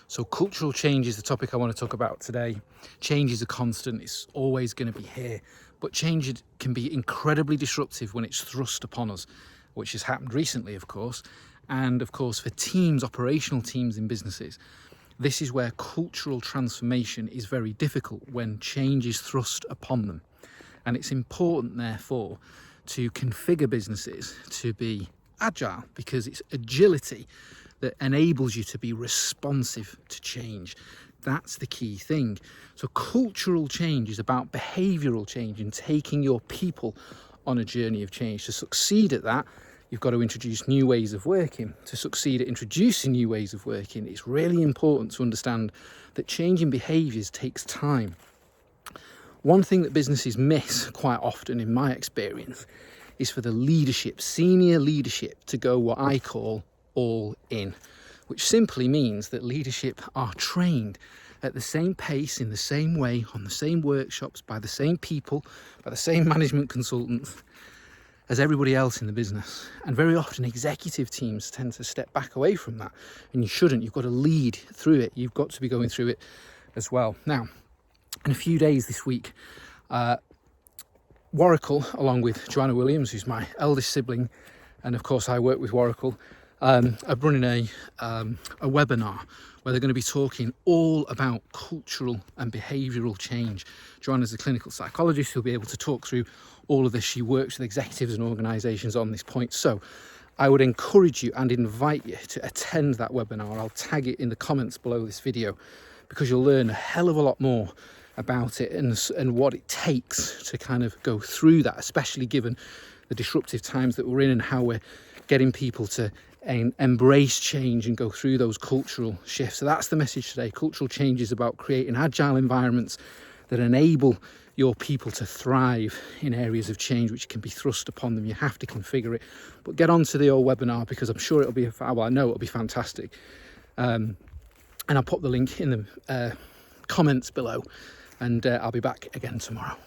So cultural change is the topic I want to talk about today. Change is a constant, it's always going to be here, but change can be incredibly disruptive when it's thrust upon us, which has happened recently, of course. And of course, for teams, operational teams in businesses, this is where cultural transformation is very difficult when change is thrust upon them. And it's important, therefore, to configure businesses to be agile, because it's agility that enables you to be responsive to change. That's the key thing. So cultural change is about behavioural change and taking your people on a journey of change. To succeed at that, you've got to introduce new ways of working. To succeed at introducing new ways of working, it's really important to understand that changing behaviours takes time. One thing that businesses miss quite often, in my experience, is for the leadership, senior leadership, to go what I call all in, which simply means that leadership are trained at the same pace, in the same way, on the same workshops, by the same people, by the same management consultants as everybody else in the business. And very often executive teams tend to step back away from that, and you shouldn't. You've got to lead through it. You've got to be going through it as well. Now, in a few days this week, Warricle, along with Joanna Williams, who's my eldest sibling, and of course I work with Warricle, are running a webinar where they're going to be talking all about cultural and behavioural change. Joanna's a clinical psychologist who'll be able to talk through all of this. She works with executives and organisations on this point. So I would encourage you and invite you to attend that webinar. I'll tag it in the comments below this video, because you'll learn a hell of a lot more about it and what it takes to kind of go through that, especially given the disruptive times that we're in and how we're getting people to embrace change and go through those cultural shifts. So that's the message today. Cultural change is about creating agile environments that enable your people to thrive in areas of change which can be thrust upon them. You have to configure it. But get onto the old webinar, because I'm sure it'll be, well, I know it'll be fantastic. And I'll pop the link in the comments below, and I'll be back again tomorrow.